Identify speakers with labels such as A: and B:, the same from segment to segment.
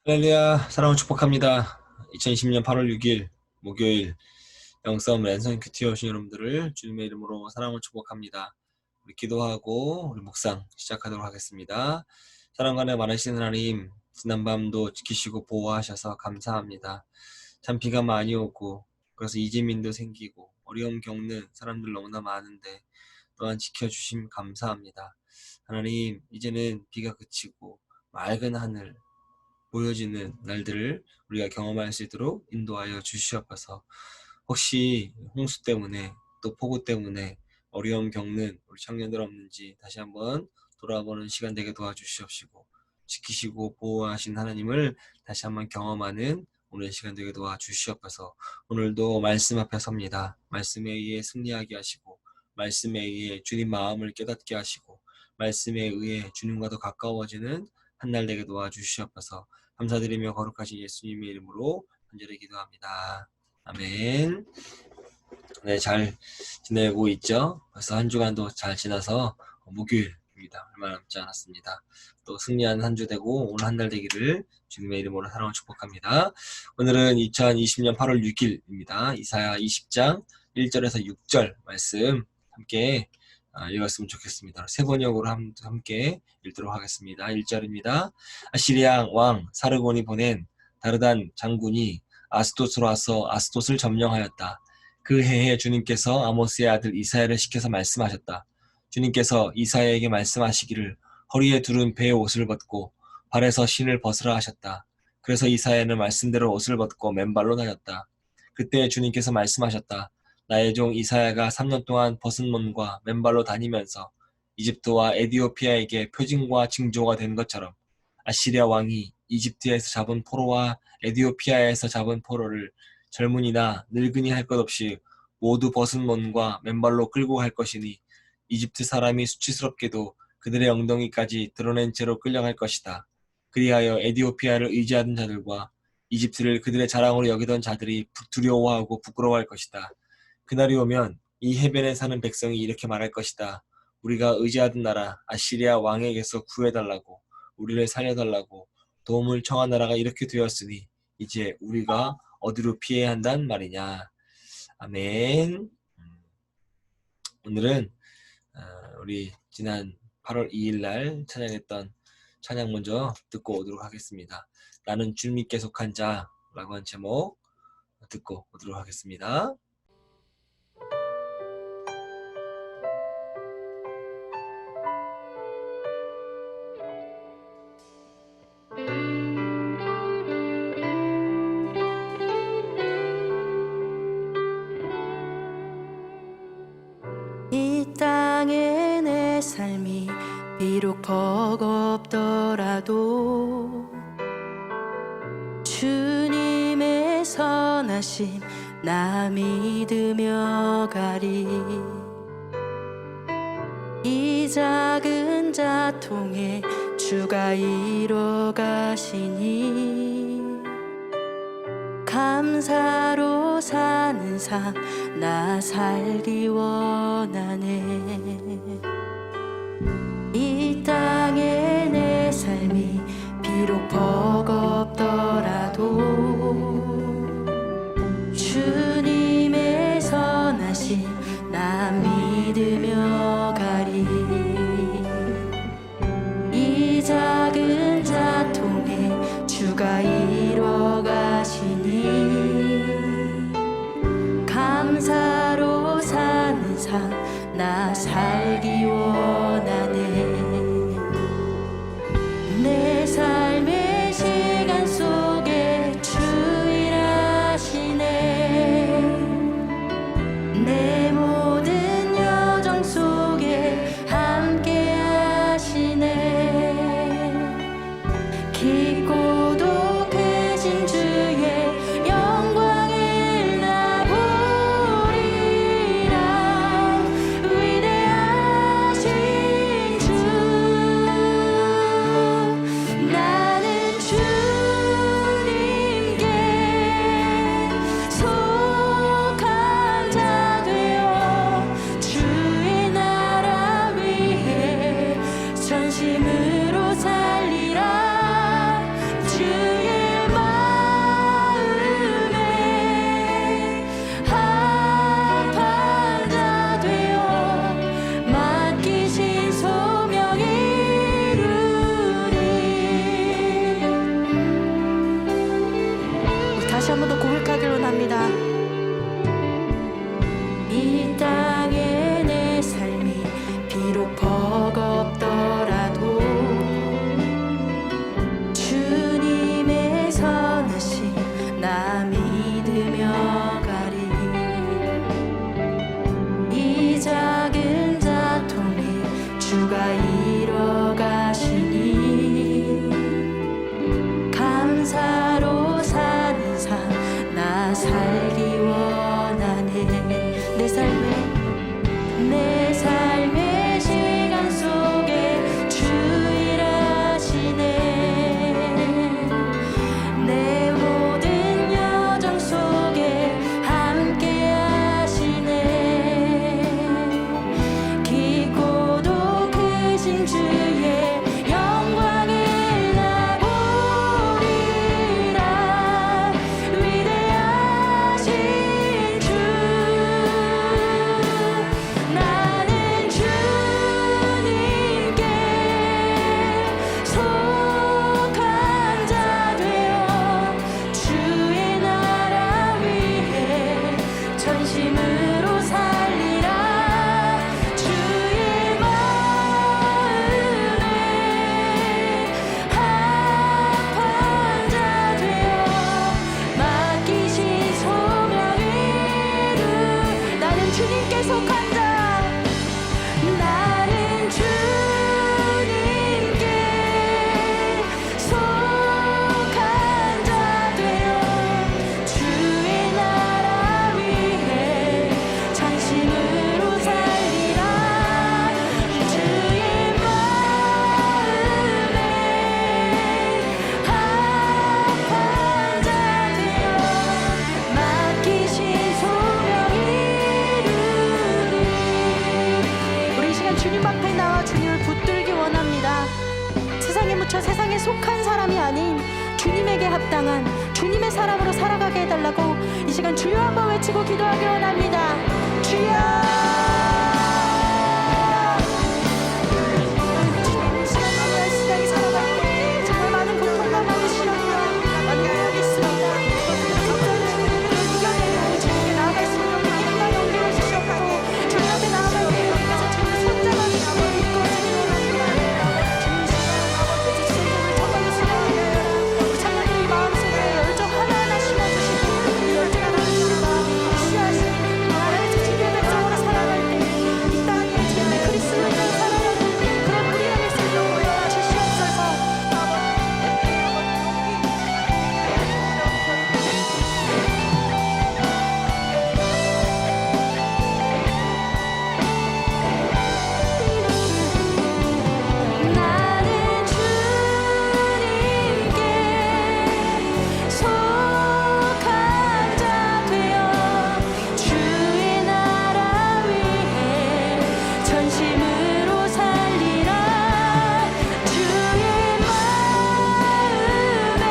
A: 할렐루야, 사랑을 축복합니다. 2020년 8월 6일 목요일 영성 랜선 큐티 오신 여러분들을 주님의 이름으로 사랑을 축복합니다. 우리 기도하고 우리 묵상 시작하도록 하겠습니다. 사랑간에 많으신 하나님, 지난밤도 지키시고 보호하셔서 감사합니다. 참 비가 많이 오고 그래서 이재민도 생기고 어려움 겪는 사람들 너무나 많은데 또한 지켜주심 감사합니다. 하나님, 이제는 비가 그치고 맑은 하늘 보여지는 날들을 우리가 경험할 수 있도록 인도하여 주시옵소서. 혹시 홍수 때문에 또 폭우 때문에 어려움 겪는 우리 청년들 없는지 다시 한번 돌아보는 시간 되게 도와주시옵시고, 지키시고 보호하신 하나님을 다시 한번 경험하는 오늘 시간 되게 도와주시옵소서. 오늘도 말씀 앞에 섭니다. 말씀에 의해 승리하게 하시고, 말씀에 의해 주님 마음을 깨닫게 하시고, 말씀에 의해 주님과 더 가까워지는 한 날 되게 도와주시옵소서. 감사드리며 거룩하신 예수님의 이름으로 간절히 기도합니다. 아멘. 네, 잘 지내고 있죠? 벌써 한 주간도 잘 지나서 목요일입니다. 얼마 남지 않았습니다. 또 승리하는 한 주 되고 오늘 한 달 되기를 주님의 이름으로 사랑을 축복합니다. 오늘은 2020년 8월 6일입니다. 이사야 20장 1절에서 6절 말씀 함께 읽었으면 좋겠습니다. 세 번역으로 함께 읽도록 하겠습니다. 1절입니다. 아시리아 왕 사르곤이 보낸 다르단 장군이 아스돗으로 와서 아스돗을 점령하였다. 그 해에 주님께서 아모스의 아들 이사야를 시켜서 말씀하셨다. 주님께서 이사야에게 말씀하시기를 허리에 두른 배의 옷을 벗고 발에서 신을 벗으라 하셨다. 그래서 이사야는 말씀대로 옷을 벗고 맨발로 다녔다. 그때 주님께서 말씀하셨다. 나의 종 이사야가 3년 동안 벗은 몸과 맨발로 다니면서 이집트와 에디오피아에게 표징과 징조가 된 것처럼 아시리아 왕이 이집트에서 잡은 포로와 에디오피아에서 잡은 포로를 젊은이나 늙은이 할 것 없이 모두 벗은 몸과 맨발로 끌고 갈 것이니 이집트 사람이 수치스럽게도 그들의 엉덩이까지 드러낸 채로 끌려갈 것이다. 그리하여 에디오피아를 의지하던 자들과 이집트를 그들의 자랑으로 여기던 자들이 두려워하고 부끄러워할 것이다. 그날이 오면 이 해변에 사는 백성이 이렇게 말할 것이다. 우리가 의지하던 나라 아시리아 왕에게서 구해달라고, 우리를 살려달라고 도움을 청한 나라가 이렇게 되었으니 이제 우리가 어디로 피해야 한단 말이냐. 아멘. 오늘은 우리 지난 8월 2일 날 찬양했던 찬양 먼저 듣고 오도록 하겠습니다. 나는 주 믿게 속한 자라고 한 제목 듣고 오도록 하겠습니다.
B: 이 땅에 내 삶이 비록 버겁더라도 주님의 선하심 나 믿으며 가리. 이 작은 자통에 주가 이뤄 가시니 감사로 사는 삶 나 살기 원하네. 이 땅에 내 삶이 비록 버겁더라도 주님의 선하심 나 믿으며 가리. 이 작은 자통에 주가 이뤄 가시니 감사로 사는 삶 나 살기 원하네. 내 삶의 시간 속에 주 일하시네. 내 모든 여정 속에 함께 하시네. 깊고도 크신 주의 영광을 나 보리라. 위대하신 주 나는 주님께 속한 자 되어 주의 나라 위해 전심으로 살리라. 주의
C: 한 번 더 고백하기로 합니다.
B: 이 땅에 내 삶이 비록 버겁더라도 주님의 선하심 나 믿으며 가리. 이 작은 자통이 주가 이뤄가시니 감사로 사는 삶 나 살기 원하네. 내 삶의 시간 속에 주 일하시네. 내 모든 여정 속에 함께 하시네. 깊고도 크신 주의 영광을 나 보리라. 위대하신 주 나는 주님께 속한 자 되어 주의 나라 위해 전심으로 살리라. 주의 마음에 합한 자 되어 맡기신 소명 이루. 나는 주님께 속한 자. 나는 주님께 속한 자 되어 주의 나라 위해 전심으로 살리라. 주의 마음에 합한 자 되어 맡기신 소명 이루리.
C: 우리 이 시간 주님 앞에 나와 주님을 붙들기 원합니다. 세상에 묻혀 세상에 속한 사람이 아닌 주님에게 합당한 주님의 사람으로 살아가게 해달라고 이 시간 주여 한번 외치고 기도하기 원합니다. 주여! 주님, 이 시간 너무나 시간이 살아갈 때 정말 많은 고통과 많은 시련과 만나게 있습니다. 걱정을 이겨내고 주님께 나아갈 수 있는 힘과 용기를 주셨고 주님 앞에 나아갈 때 여기서 주님을 손잡아주시고 이끌어주시기 원합니다. 주님, 이 시간 이제 주님을 정말로 사랑합니다. 우리 찬양의 이 마음속에 열정 하나하나 심어주시고 이 열정 하나를 주시고 씨앗이 나라의 주님의 백성으로 살아갈 때 이 땅에 주님의 그리스도인으로 살아가는 그런 우리가 될 수 있도록 주시옵소서.
B: 나는 주님께 속한 자 되어 주의 나라 위해 전심으로 살리라. 주의 마음에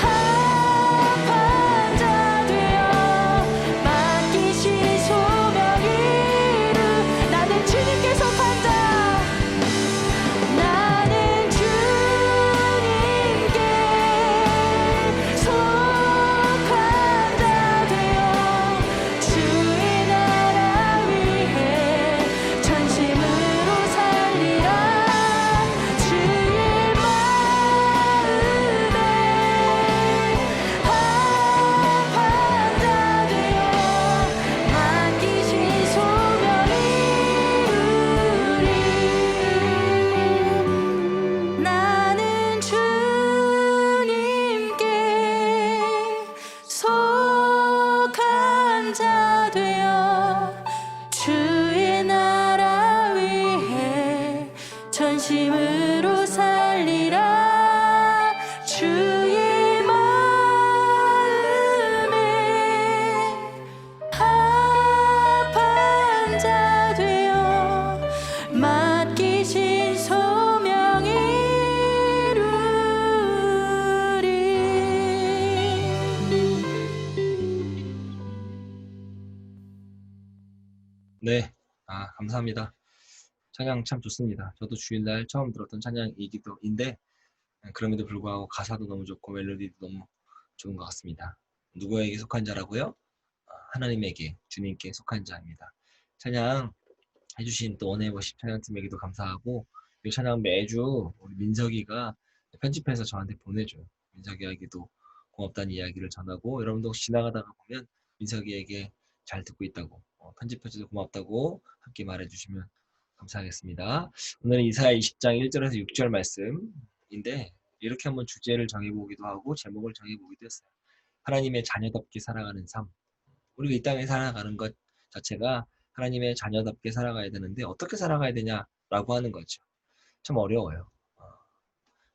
B: 합한 자 되어 맡기신 소명 이루. 나는 주님께 속한 자. 나는 주님께 속한 자 되어 주의 나라 위해 전심으로 살리라. 주의 마음에 합한 자 되어 맡기신 소명 이루리. 나는 주님께 속한 자 되어 주의 나라 위해 전심으로 살리라. 주의 마음에 합한 자 되어 맡기신 소명 이루리.
A: 네, 감사합니다. 찬양 참 좋습니다. 저도 주일날 처음 들었던 찬양이기도인데 그럼에도 불구하고 가사도 너무 좋고 멜로디도 너무 좋은 것 같습니다. 누구에게 속한 자라고요? 하나님에게, 주님께 속한 자입니다. 찬양 해주신 또 원해버십 찬양팀에게도 감사하고, 이 찬양 매주 우리 민석이가 편집해서 저한테 보내줘요. 민석이에게도 고맙다는 이야기를 전하고, 여러분도 혹시 지나가다가 보면 민석이에게 잘 듣고 있다고, 편집해줘서 고맙다고 함께 말해주시면 감사하겠습니다. 오늘은 이사야 20장 1절에서 6절 말씀인데, 이렇게 한번 주제를 정해보기도 하고 제목을 정해보기도 했어요. 하나님의 자녀답게 살아가는 삶. 우리가 이 땅에 살아가는 것 자체가 하나님의 자녀답게 살아가야 되는데 어떻게 살아가야 되냐라고 하는 거죠. 참 어려워요.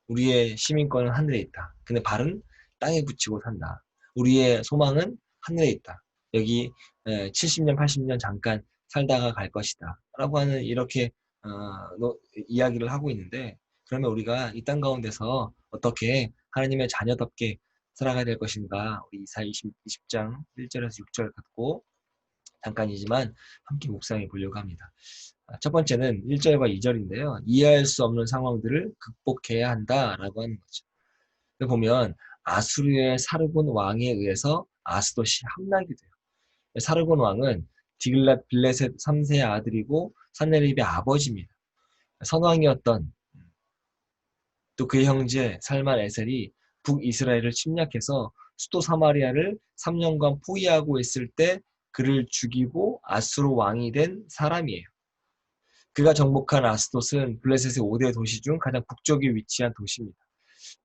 A: 우리의 시민권은 하늘에 있다. 근데 발은 땅에 붙이고 산다. 우리의 소망은 하늘에 있다. 여기 70년, 80년 잠깐 살다가 갈 것이다. 라고 하는 이렇게 이야기를 하고 있는데, 그러면 우리가 이 땅 가운데서 어떻게 하나님의 자녀답게 살아가야 될 것인가? 우리 이사야 20장 1절에서 6절 갖고 잠깐이지만 함께 묵상해 보려고 합니다. 첫 번째는 1절과 2절인데요. 이해할 수 없는 상황들을 극복해야 한다라고 하는 거죠. 보면 아수르의 사르곤 왕에 의해서 아스돗이 함락이 돼요. 사르곤 왕은 디글랏 빌레셋 3세의 아들이고 산헤립의 아버지입니다. 선왕이었던 또 그의 형제 살만 에셀이 북이스라엘을 침략해서 수도 사마리아를 3년간 포위하고 있을 때 그를 죽이고 아수르 왕이 된 사람이에요. 그가 정복한 아스돗은 블레셋의 5대 도시 중 가장 북쪽에 위치한 도시입니다.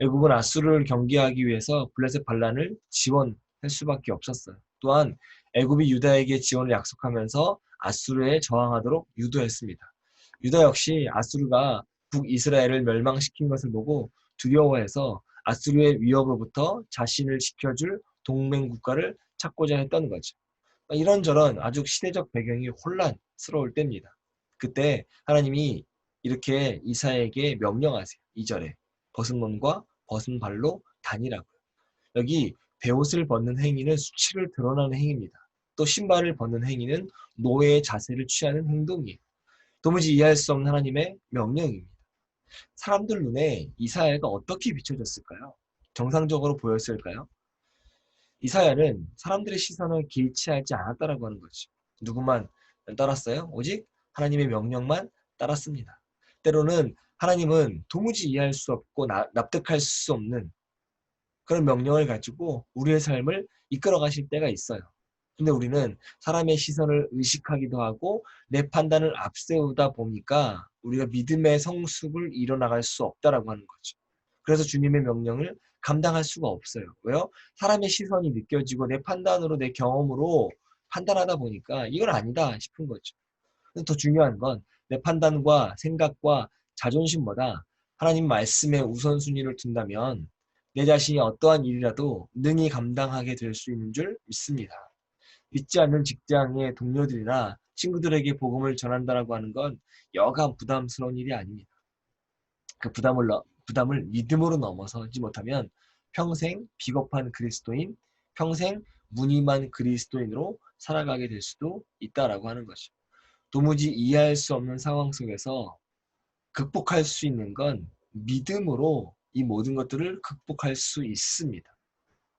A: 결국은 아수르를 경계하기 위해서 블레셋 반란을 지원할 수밖에 없었어요. 또한 애굽이 유다에게 지원을 약속하면서 아수르에 저항하도록 유도했습니다. 유다 역시 아수르가 북이스라엘을 멸망시킨 것을 보고 두려워해서 아수르의 위협으로부터 자신을 지켜줄 동맹 국가를 찾고자 했던 거죠. 이런저런 아주 시대적 배경이 혼란스러울 때입니다. 그때 하나님이 이렇게 이사야에게 명령하세요. 2절에 벗은 몸과 벗은 발로 다니라고요. 여기 베옷을 벗는 행위는 수치를 드러나는 행위입니다. 또 신발을 벗는 행위는 노예의 자세를 취하는 행동이에요. 도무지 이해할 수 없는 하나님의 명령입니다. 사람들 눈에 이사야가 어떻게 비춰졌을까요? 정상적으로 보였을까요? 이사야는 사람들의 시선을 개의치하지 않았다라고 하는 거죠. 누구만 따랐어요? 오직 하나님의 명령만 따랐습니다. 때로는 하나님은 도무지 이해할 수 없고 납득할 수 없는 그런 명령을 가지고 우리의 삶을 이끌어 가실 때가 있어요. 근데 우리는 사람의 시선을 의식하기도 하고 내 판단을 앞세우다 보니까 우리가 믿음의 성숙을 이뤄나갈 수 없다라고 하는 거죠. 그래서 주님의 명령을 감당할 수가 없어요. 왜요? 사람의 시선이 느껴지고 내 판단으로 내 경험으로 판단하다 보니까 이건 아니다 싶은 거죠. 더 중요한 건 내 판단과 생각과 자존심보다 하나님 말씀의 우선순위를 둔다면 내 자신이 어떠한 일이라도 능히 감당하게 될 수 있는 줄 믿습니다. 믿지 않는 직장의 동료들이나 친구들에게 복음을 전한다라고 하는 건 여간 부담스러운 일이 아닙니다. 그 부담을 믿음으로 넘어서지 못하면 평생 비겁한 그리스도인, 평생 무늬만 그리스도인으로 살아가게 될 수도 있다라고 하는 것이죠. 도무지 이해할 수 없는 상황 속에서 극복할 수 있는 건 믿음으로 이 모든 것들을 극복할 수 있습니다.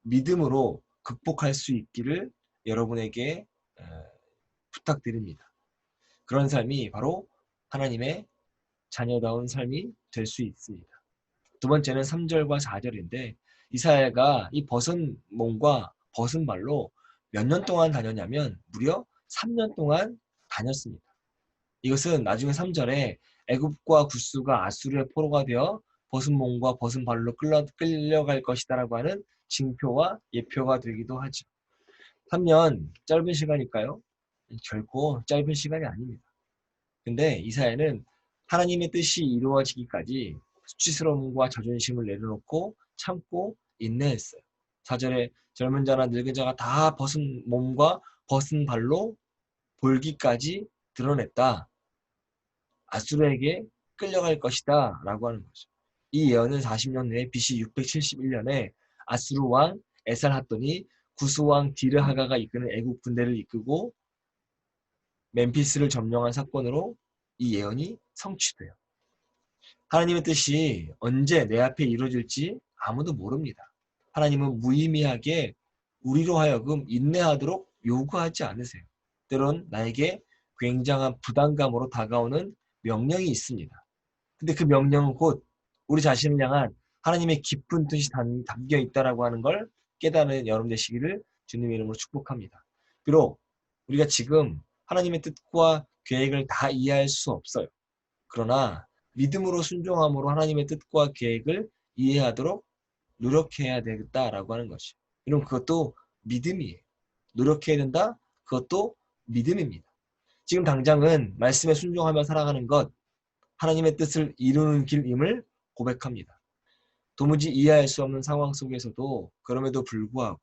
A: 믿음으로 극복할 수 있기를 여러분에게 부탁드립니다. 그런 삶이 바로 하나님의 자녀다운 삶이 될 수 있습니다. 두 번째는 3절과 4절인데 이사야가 이 벗은 몸과 벗은 발로 몇 년 동안 다녔냐면 무려 3년 동안 다녔습니다. 이것은 나중에 3절에 애굽과 구스가 아수르의 포로가 되어 벗은 몸과 벗은 발로 끌려갈 것이다라고 하는 징표와 예표가 되기도 하죠. 3년 짧은 시간일까요? 결코 짧은 시간이 아닙니다. 근데 이사야는 하나님의 뜻이 이루어지기까지 수치스러움과 자존심을 내려놓고 참고 인내했어요. 4절에 젊은 자나 늙은 자가 다 벗은 몸과 벗은 발로 볼기까지 드러냈다. 아수르에게 끌려갈 것이다 라고 하는 거죠. 이 예언은 40년 후에 BC 671년에 아수르 왕 에살핫돈이 구스 왕 디르하가가 이끄는 애국 군대를 이끌고 멤피스를 점령한 사건으로 이 예언이 성취돼요. 하나님의 뜻이 언제 내 앞에 이루어질지 아무도 모릅니다. 하나님은 무의미하게 우리로 하여금 인내하도록 요구하지 않으세요. 때론 나에게 굉장한 부담감으로 다가오는 명령이 있습니다. 근데 그 명령은 곧 우리 자신을 향한 하나님의 깊은 뜻이 담겨 있다라고 하는 걸 깨달은 여러분 되시기를 주님의 이름으로 축복합니다. 비록 우리가 지금 하나님의 뜻과 계획을 다 이해할 수 없어요. 그러나 믿음으로 순종함으로 하나님의 뜻과 계획을 이해하도록 노력해야 되겠다라고 하는 것이죠. 여러분 그것도 믿음이에요. 노력해야 된다? 그것도 믿음입니다. 지금 당장은 말씀에 순종하며 살아가는 것, 하나님의 뜻을 이루는 길임을 고백합니다. 도무지 이해할 수 없는 상황 속에서도 그럼에도 불구하고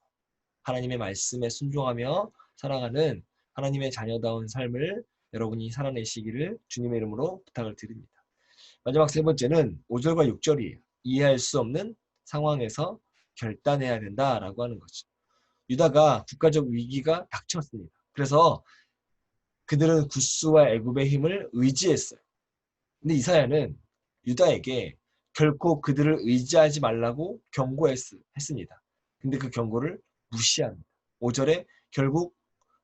A: 하나님의 말씀에 순종하며 살아가는 하나님의 자녀다운 삶을 여러분이 살아내시기를 주님의 이름으로 부탁을 드립니다. 마지막 세 번째는 5절과 6절이에요. 이해할 수 없는 상황에서 결단해야 된다라고 하는 거죠. 유다가 국가적 위기가 닥쳤습니다. 그래서 그들은 구스와 애굽의 힘을 의지했어요. 근데 이사야는 유다에게 결코 그들을 의지하지 말라고 경고했습니다. 근데 그 경고를 무시합니다. 5절에 결국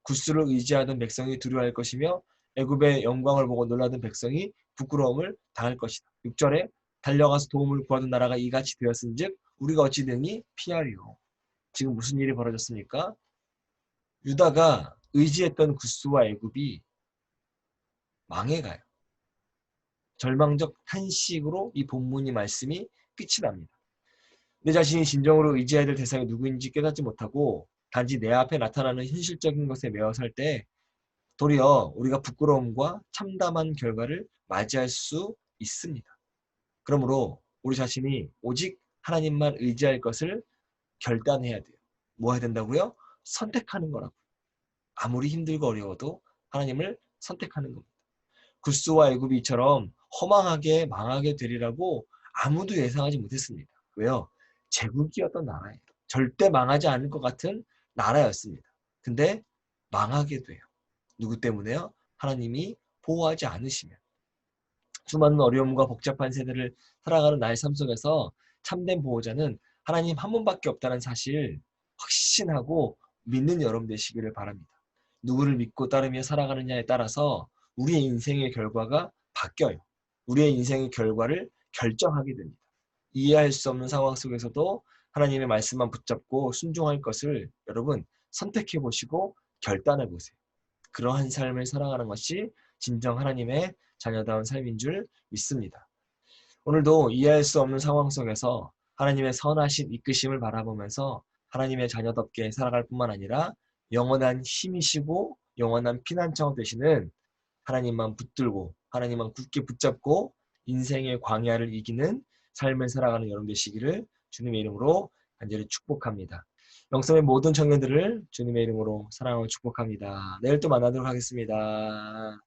A: 구스를 의지하던 백성이 두려워할 것이며 애굽의 영광을 보고 놀라던 백성이 부끄러움을 당할 것이다. 6절에 달려가서 도움을 구하던 나라가 이같이 되었은즉 우리가 어찌 능히 피하리요. 지금 무슨 일이 벌어졌습니까? 유다가 의지했던 구스와 애굽이 망해가요. 절망적 탄식으로 이 본문의 말씀이 끝이 납니다. 내 자신이 진정으로 의지해야 될 대상이 누구인지 깨닫지 못하고 단지 내 앞에 나타나는 현실적인 것에 매여 살 때 도리어 우리가 부끄러움과 참담한 결과를 맞이할 수 있습니다. 그러므로 우리 자신이 오직 하나님만 의지할 것을 결단해야 돼요. 뭐 해야 된다고요? 선택하는 거라고. 아무리 힘들고 어려워도 하나님을 선택하는 겁니다. 구스와 애굽이 이처럼 허망하게 망하게 되리라고 아무도 예상하지 못했습니다. 왜요? 제국이었던 나라예요. 절대 망하지 않을 것 같은 나라였습니다. 근데 망하게 돼요. 누구 때문에요? 하나님이 보호하지 않으시면. 수많은 어려움과 복잡한 세대를 살아가는 나의 삶 속에서 참된 보호자는 하나님 한 분밖에 없다는 사실 확신하고 믿는 여러분 되시기를 바랍니다. 누구를 믿고 따르며 살아가느냐에 따라서 우리의 인생의 결과가 바뀌어요. 우리의 인생의 결과를 결정하게 됩니다. 이해할 수 없는 상황 속에서도 하나님의 말씀만 붙잡고 순종할 것을 여러분 선택해 보시고 결단해 보세요. 그러한 삶을 살아가는 것이 진정 하나님의 자녀다운 삶인 줄 믿습니다. 오늘도 이해할 수 없는 상황 속에서 하나님의 선하신 이끄심을 바라보면서 하나님의 자녀답게 살아갈 뿐만 아니라 영원한 힘이시고 영원한 피난처가 되시는 하나님만 붙들고 하나님만 굳게 붙잡고 인생의 광야를 이기는 삶을 살아가는 여러분 되시기를 주님의 이름으로 간절히 축복합니다. 영성의 모든 청년들을 주님의 이름으로 사랑하고 축복합니다. 내일 또 만나도록 하겠습니다.